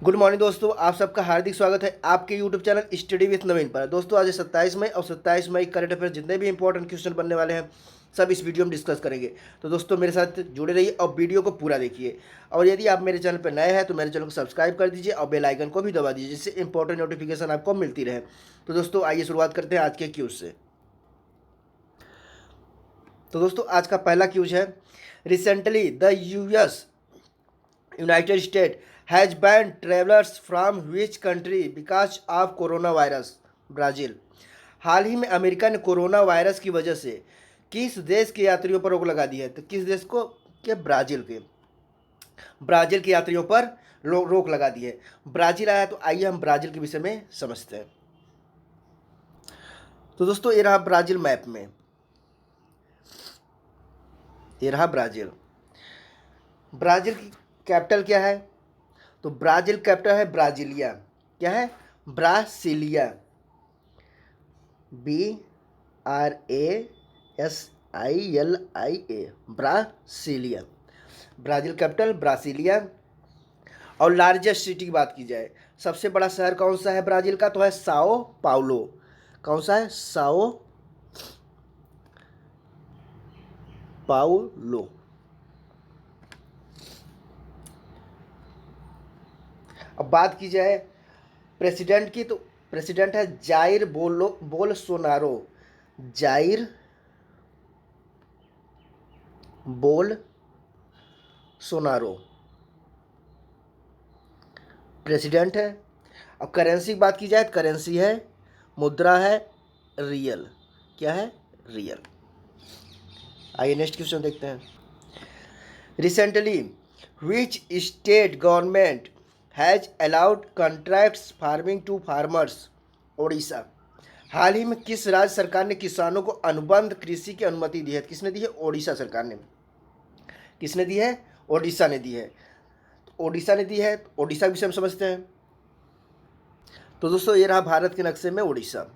Good morning दोस्तों, आप सबका हार्दिक स्वागत है आपके यूट्यूब चैनल स्टडी विथ नवीन पर। दोस्तों आज 27 मई और 27 मई करंट अफेयर जितने भी इंपॉर्टेंट क्वेश्चन बनने वाले हैं सब इस वीडियो में डिस्कस करेंगे। तो दोस्तों मेरे साथ जुड़े रहिए और वीडियो को पूरा देखिए। और यदि आप मेरे चैनल पर नए हैं तो मेरे चैनल को सब्सक्राइब कर दीजिए और बेल आइकन को भी दबा दीजिए, जिससे इंपॉर्टेंट नोटिफिकेशन आपको मिलती रहे। तो दोस्तों आइए शुरुआत करते हैं आज के क्यूज से। तो दोस्तों आज का पहला क्यूज है, recently the United State has ban travellers from which country because of corona virus. Brazil. हाल ही में अमेरिका ने कोरोना वायरस की वजह से किस देश के यात्रियों पर रोक लगा दी है? तो किस देश को? के ब्राज़ील के यात्रियों पर रोक लगा दी है। ब्राज़ील आया, तो आइए हम ब्राज़ील के विषय में समझते हैं। तो दोस्तों ये रहा ब्राज़ील मैप में, ये रहा ब्राज़ील। ब्राज़ील की कैपिटल क्या है? तो ब्राज़ील कैपिटल है ब्राज़ीलिया। क्या है? Brasilia. BRASILIA, Brasilia. Brazil capital Brasilia. और लार्जेस्ट सिटी की बात की जाए, सबसे बड़ा शहर कौन सा है ब्राज़ील का? तो है साओ पाउलो। कौन सा है? Sao Paulo. अब बात की जाए प्रेसिडेंट की, तो प्रेसिडेंट है Jair Bolsonaro. Jair Bolsonaro president है। अब करेंसी की बात की जाए तो करेंसी है, मुद्रा है रियल। क्या है? रियल। आइए नेक्स्ट क्वेश्चन देखते हैं। Recently which state government has allowed contracts farming to farmers? Odisha. हाल ही में किस राज्य सरकार ने किसानों को अनुबंध कृषि की अनुमति दी है? किसने दी है? ओडिशा सरकार ने। किसने दी है? ओडिशा ने दी है। तो ओडिशा ने दी है, तो ओडिशा के विषय में समझते हैं। तो दोस्तों ये रहा भारत के नक्शे में ओडिशा।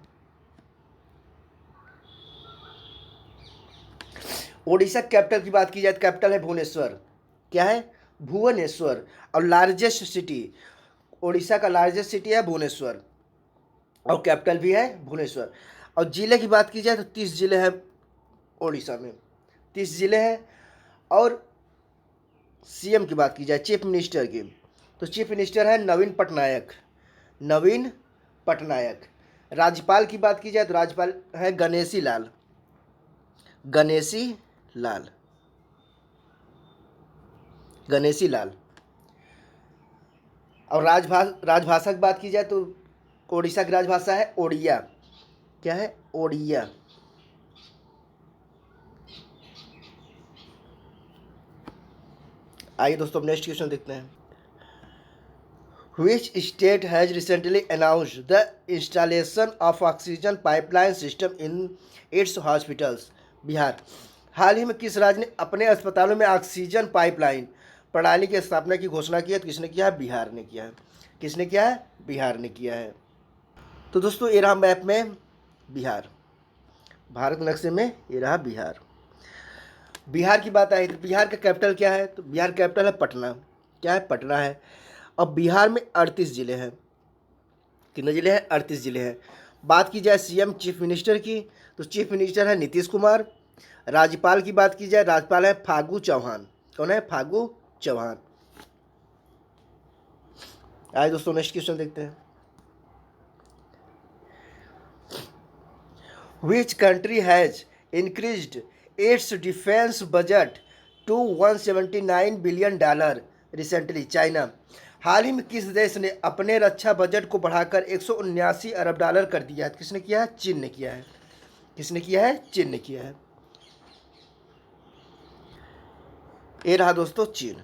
ओडिशा कैपिटल की बात की जाए तो कैपिटल है भुवनेश्वर। क्या है? भुवनेश्वर। और लार्जेस्ट सिटी, ओडिशा का लार्जेस्ट सिटी है भुवनेश्वर और कैपिटल भी है भुवनेश्वर। और जिले की बात की जाए तो 30 जिले हैं ओडिशा में, 30 जिले हैं। और सीएम की बात की जाए, चीफ मिनिस्टर की, तो चीफ मिनिस्टर है नवीन पटनायक। नवीन पटनायक। राज्यपाल की बात की जाए तो राज्यपाल है गणेशी लाल। गणेशी लाल। गणेशी लाल। और राजभाषा की बात की जाए तो ओडिशा की राजभाषा है ओडिया। क्या है? ओडिया। आइए दोस्तों नेक्स्ट क्वेश्चन देखते हैं। Which state has recently announced the installation of oxygen pipeline system in its hospitals? Bihar. हाल ही में किस राज्य ने अपने अस्पतालों में ऑक्सीजन पाइपलाइन प्रणाली की स्थापना की घोषणा की है? तो किसने किया है? बिहार ने किया है। किसने किया है? बिहार ने किया है। तो दोस्तों ये रहा मैप में बिहार, भारत नक्शे में ये रहा बिहार। बिहार की बात आई तो बिहार का कैपिटल क्या है? तो बिहार कैपिटल है पटना। क्या है? पटना है। अब बिहार में 38 जिले हैं। कितने जिले हैं? 38 जिले हैं। बात की जाए सीएम चीफ मिनिस्टर की, तो चीफ मिनिस्टर है नीतीश कुमार। राज्यपाल की बात की जाए, राज्यपाल है फागू चौहान। कौन है? फागू चौहान। आइए दोस्तों नेक्स्ट क्वेश्चन देखते हैं। Which country has increased its defense budget to $179 billion recently? China. हाल ही में किस देश ने अपने रक्षा बजट को बढ़ाकर 179 अरब डॉलर कर दिया है? किसने किया है? चीन ने किया है। किसने किया है? चीन ने किया है। ये रहा दोस्तों चीन।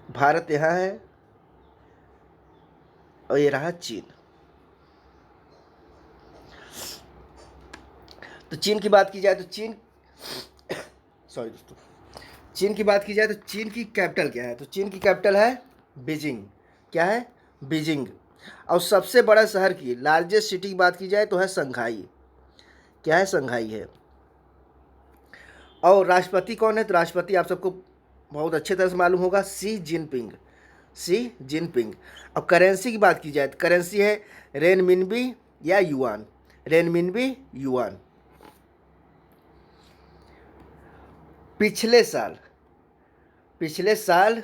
भारत यहाँ है और ये रहा चीन। तो चीन की बात की जाए तो चीन सॉरी दोस्तों, चीन की बात की जाए तो चीन की कैपिटल क्या है? तो चीन की कैपिटल है बीजिंग। क्या है? बीजिंग। और सबसे बड़ा शहर की लार्जेस्ट सिटी की बात की जाए तो है संघाई। क्या है? संघाई है। और राष्ट्रपति कौन है? तो राष्ट्रपति आप सबको बहुत अच्छे तरह से मालूम होगा, शी जिनपिंग, शी जिनपिंग। अब करेंसी की बात की जाए तो करेंसी है रेनमिनबी या युआन, रेनमिनबी युआन। पिछले साल, पिछले साल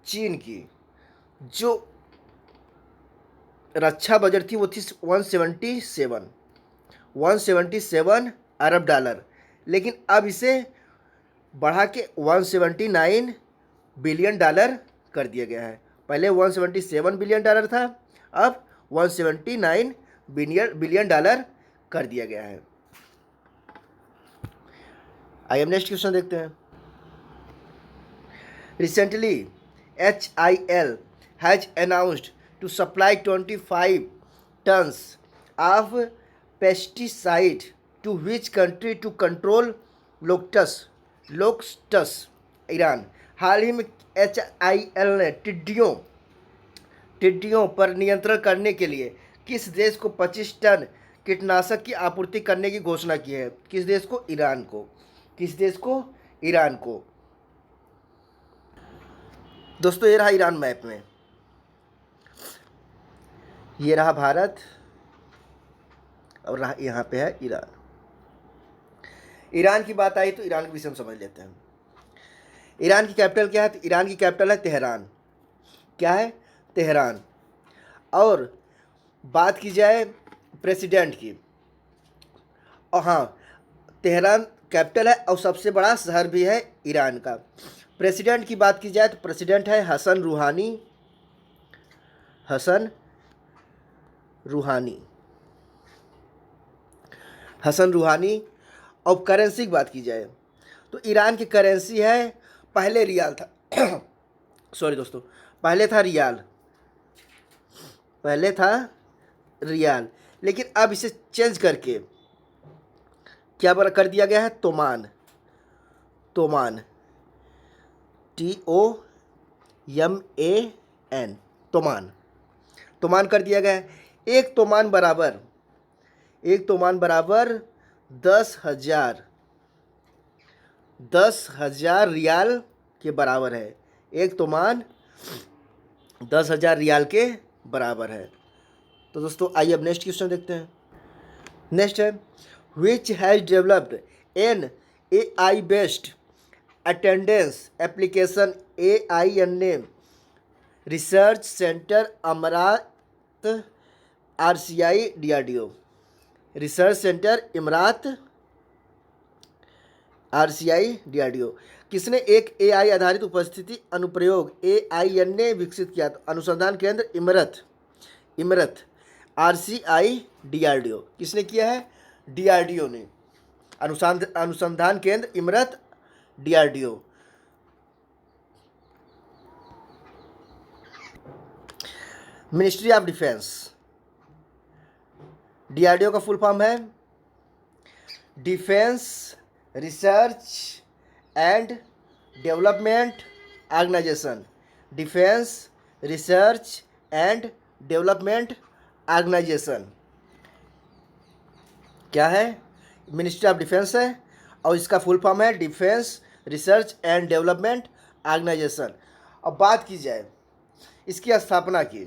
चीन की जो रक्षा बजट थी वो थी 177 अरब डॉलर, लेकिन अब इसे बढ़ा के 179 बिलियन डॉलर कर दिया गया है। पहले 177 बिलियन डॉलर था, अब 179 बिलियन डॉलर कर दिया गया है। आइए हम नेक्स्ट क्वेश्चन देखते हैं। Recently HIL has announced to supply 25 tons of pesticide to which country to control locusts Iran. हाल ही में HIL ने टिड्डियों पर नियंत्रण करने के लिए किस देश को 25 टन कीटनाशक की आपूर्ति करने की घोषणा की है? किस देश को? ईरान को। किस देश को? ईरान को। दोस्तों ये रहा ईरान मैप में, ये रहा भारत और रहा यहाँ पे है ईरान। ईरान की बात आई तो ईरान के विषय में समझ लेते हैं। ईरान की कैपिटल क्या है? तो ईरान की कैपिटल है तेहरान। क्या है? तेहरान। और बात की जाए प्रेसिडेंट की, और हाँ, तेहरान कैपिटल है और सबसे बड़ा शहर भी है ईरान का। प्रेसिडेंट की बात की जाए तो प्रेसिडेंट है हसन रूहानी, हसन रूहानी, हसन रूहानी। और करेंसी की बात की जाए तो ईरान की करेंसी है, पहले रियाल था सॉरी दोस्तों, पहले था रियाल, पहले था रियाल, लेकिन अब इसे चेंज करके क्या बना कर दिया गया है? तोमान, तोमान, TOMAN, तोमान, तोमान कर दिया गया है। एक तोमान बराबर 10,000 रियाल के बराबर है। एक तोमान 10,000 रियाल के बराबर है। तो दोस्तों आइए अब नेक्स्ट क्वेश्चन देखते हैं। नेक्स्ट है which has developed an AI based attendance application AINA research centre Imarat RCI DRDO, research centre Imarat RCI DRDO। किसने एक AI आधारित उपस्थिति अनुप्रयोग AINA विकसित किया? तो अनुसंधान केंद्र इमरत RCI DRDO। किसने किया है? DRDO ने। अनुसंधान केंद्र Imarat DRDO। Ministry of defence, DRDO का फुल फॉर्म है defence research and development organisation, defence research and development organisation. क्या है? मिनिस्ट्री ऑफ डिफेंस है और इसका फुल फॉर्म है defence research and development organisation. अब बात की जाए इसकी स्थापना की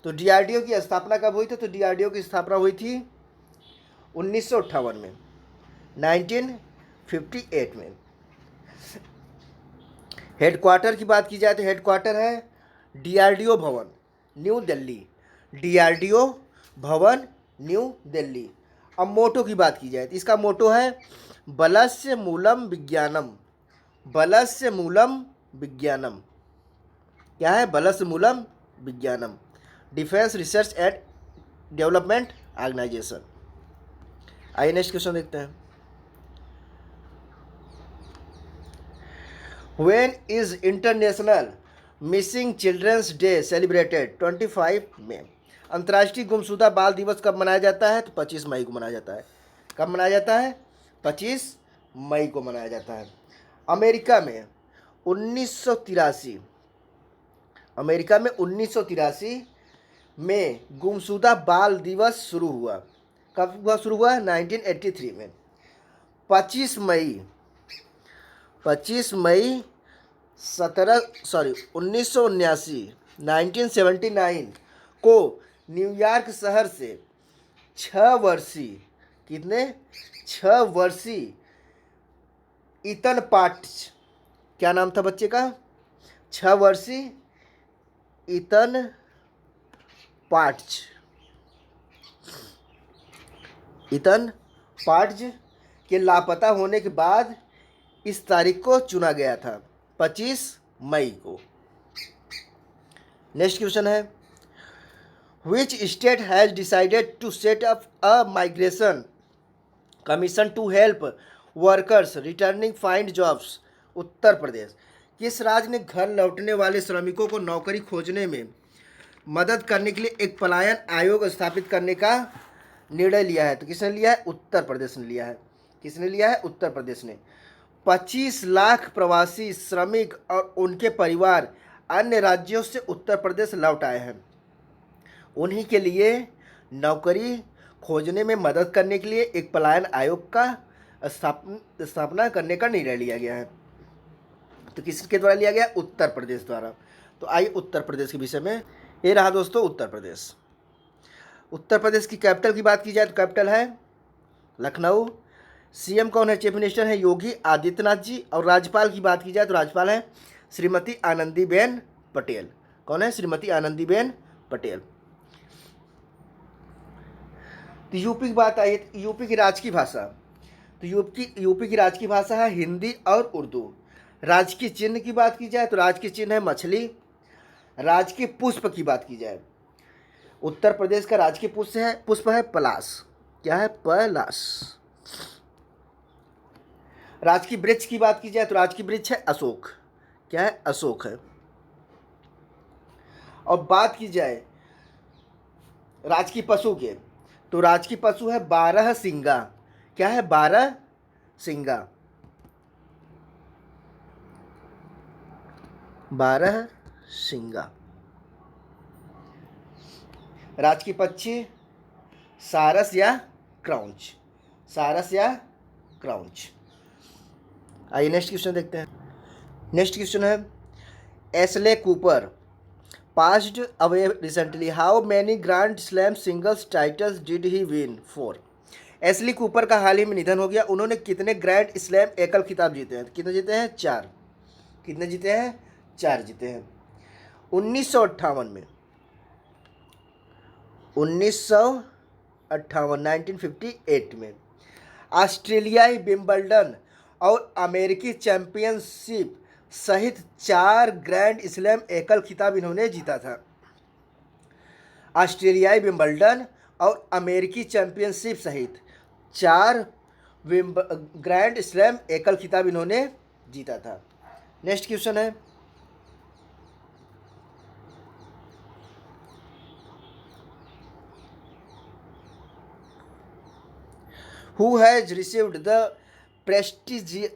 तो DRDO की स्थापना कब हुई थी? तो DRDO की स्थापना हुई थी 1958 में, 1958 में। हेडक्वार्टर की बात की जाए तो हेडक्वार्टर है DRDO भवन न्यू दिल्ली, DRDO भवन न्यू दिल्ली। अब मोटो की बात की जाए तो इसका मोटो है बलस्य मूलम विज्ञानम, बलस्य मूलम विज्ञानम। क्या है? बलस्य मूलम विज्ञानम, defence research and development organisation. आइए नेक्स्ट क्वेश्चन देखते हैं। When is international missing children's day celebrated? 25 मई। अंतर्राष्ट्रीय गुमशुदा बाल दिवस कब मनाया जाता है? तो 25 मई को मनाया जाता है। कब मनाया जाता है? 25 मई को मनाया जाता है। अमेरिका में 1983, अमेरिका में 1983 में गुमशुदा बाल दिवस शुरू हुआ। कब हुआ? शुरू हुआ 1983 में। 25 मई 1979 1979 को न्यूयॉर्क शहर से 6 वर्षीय, कितने, 6 वर्षीय ईथन पार्च, क्या नाम था बच्चे का, 6 वर्षीय ईथन पार्च, ईथन पार्च के लापता होने के बाद इस तारीख को चुना गया था, 25 मई को। नेक्स्ट क्वेश्चन है, which state has decided to set up a migration commission to help workers returning find jobs. Uttar Pradesh. किस राज्य ने घर लौटने वाले श्रमिकों को नौकरी खोजने में मदद करने के लिए एक पलायन आयोग स्थापित करने का निर्णय लिया है? तो किसने लिया है? उत्तर प्रदेश ने लिया है। किसने लिया है? उत्तर प्रदेश ने। 25 लाख प्रवासी श्रमिक और उनके परिवार अन्य राज्यों से उत्तर प्रदेश लौट आए हैं। उन्हीं के लिए नौकरी खोजने में मदद करने के लिए एक पलायन आयोग का स्थापना करने का निर्णय लिया गया है। तो किसके द्वारा लिया गया? उत्तर प्रदेश द्वारा। तो आइए उत्तर प्रदेश के विषय में, ये रहा दोस्तों उत्तर प्रदेश। उत्तर प्रदेश की कैपिटल की बात की जाए तो कैपिटल है लखनऊ। सीएम कौन है? चीफ मिनिस्टर है योगी आदित्यनाथ जी। और राज्यपाल की बात की जाए तो राज्यपाल है श्रीमती आनंदीबेन पटेल। कौन है? श्रीमती आनंदीबेन पटेल। तो यूपी की बात आई, यूपी की राजकीय भाषा, तो यूपी की राजकीय भाषा है हिंदी और उर्दू। राजकीय चिन्ह की बात की जाए तो राजकीय चिन्ह है मछली। राजकीय पुष्प की बात की जाए, उत्तर प्रदेश का राजकीय पुष्प है पलाश। क्या है? पलाश। राजकीय वृक्ष की बात की जाए तो राजकीय वृक्ष है अशोक। क्या है? अशोक है। और बात की जाए राजकीय पशु के, तो राजकीय पशु है 12 सिंगा। क्या है? 12 सिंगा। 12 सिंगा। राजकीय पक्षी सारस या क्राउंच। सारस या क्राउंच। आइए नेक्स्ट क्वेश्चन देखते हैं। नेक्स्ट क्वेश्चन है, Ashley Cooper passed away recently. How many Grand Slam singles titles did he win for? Ashley Cooper का हाल ही में निधन हो गया। उन्होंने कितने ग्रैंड स्लैम एकल खिताब जीते हैं? कितने जीते हैं? 4। कितने जीते हैं? 4 जीते हैं। 1958 में, 1958 में ऑस्ट्रेलियाई विंबलडन और अमेरिकी चैंपियनशिप सहित 4 ग्रैंड स्लैम एकल खिताब इन्होंने जीता था। ऑस्ट्रेलियाई विंबलडन और अमेरिकी चैंपियनशिप सहित 4 ग्रैंड स्लैम एकल खिताब इन्होंने जीता था। नेक्स्ट क्वेश्चन है, who has received the prestigious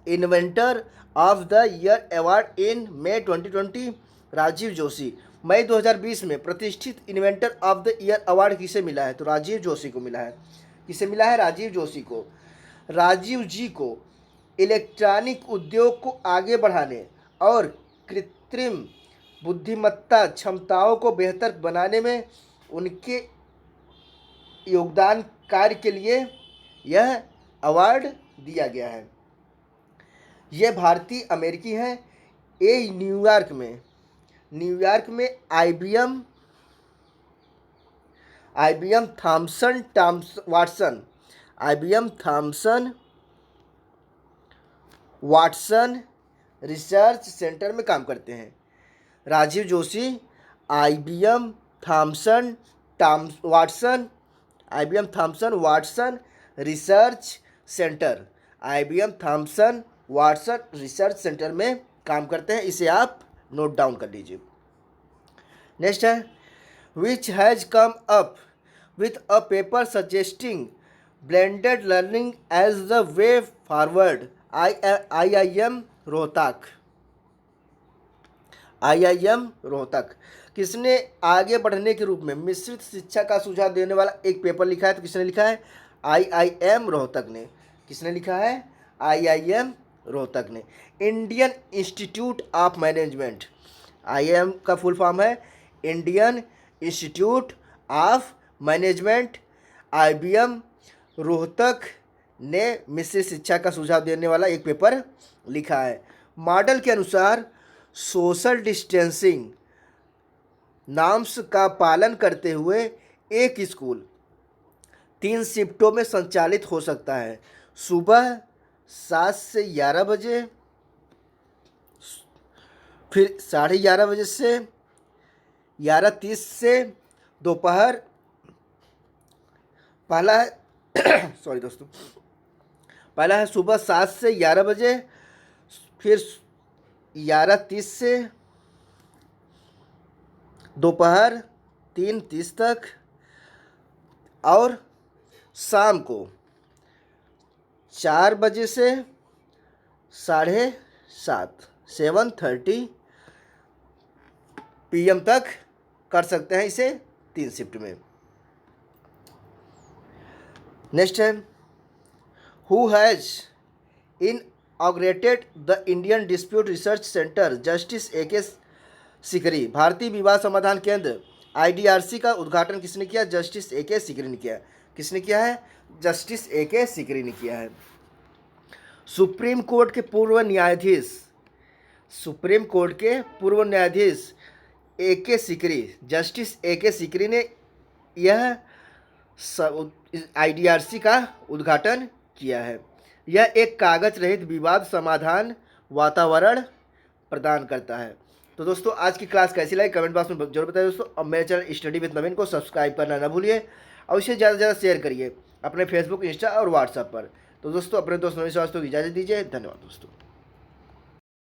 inventor of the year award in May 2020? Rajiv Joshi. मई 2020 में प्रतिष्ठित inventor of the year award किसे मिला है? तो राजीव जोशी को मिला है। किसे मिला है? राजीव जोशी को। राजीव जी को इलेक्ट्रॉनिक उद्योग को आगे बढ़ाने और कृत्रिम बुद्धिमत्ता क्षमताओं को बेहतर बनाने में उनके योगदान कार्य के लिए यह अवार्ड दिया गया है। यह भारतीय अमेरिकी हैं। ये न्यूयॉर्क में IBM Thomson Watson research centre में काम करते हैं। Rajeev Joshi IBM Thomson Watson research centre में काम करते हैं। इसे आप नोट डाउन कर लीजिए। नेक्स्ट है, which has come up with a paper suggesting blended learning as the way forward? IIM Rohtak. किसने आगे बढ़ने के रूप में मिश्रित शिक्षा का सुझाव देने वाला एक पेपर लिखा है? तो किसने लिखा है? IIM रोहतक ने। किसने लिखा है? IIM रोहतक ने। Indian institute of management, IIM का फुल फॉर्म है Indian institute of management, IBM Rohtak ने मिश्रित शिक्षा का सुझाव देने वाला एक पेपर लिखा है। मॉडल के अनुसार सोशल डिस्टेंसिंग नॉर्म्स का पालन करते हुए एक स्कूल 3 शिफ्टों में संचालित हो सकता है। सुबह 7 से 11 बजे, फिर 11:30 बजे से 11:30 से दोपहर, पहला है सॉरी दोस्तों, पहला है सुबह 7 से 11 बजे, फिर 11:30 से दोपहर 3:30 तक, और शाम को 4 बजे से 7:30 PM तक कर सकते हैं इसे 3 शिफ्ट में। नेक्स्ट है, who has inaugurated the Indian dispute research centre? Justice AK Sikri. भारतीय विवाद समाधान केंद्र IDRC का उद्घाटन किसने किया? जस्टिस AK सिकरी ने किया। किसने किया है? जस्टिस AK सिकरी ने किया है। सुप्रीम कोर्ट के पूर्व न्यायाधीश, सुप्रीम कोर्ट के पूर्व न्यायाधीश AK Sikri, justice AK Sikri ने यह IDRC का उद्घाटन किया है। यह एक कागज रहित विवाद समाधान वातावरण प्रदान करता है। तो दोस्तों आज की क्लास कैसी लगी कमेंट बॉक्स में जरूर बताइए दोस्तों। और मेरे चैनल स्टडी विद नवीन को सब्सक्राइब करना ना भूलिए और इसे ज़्यादा से ज़्यादा शेयर करिए अपने फेसबुक, इंस्टा और व्हाट्सएप पर। तो दोस्तों अपने दोस्त नवीन श्रीवास्तव को इजाज़त दीजिए। धन्यवाद दोस्तों।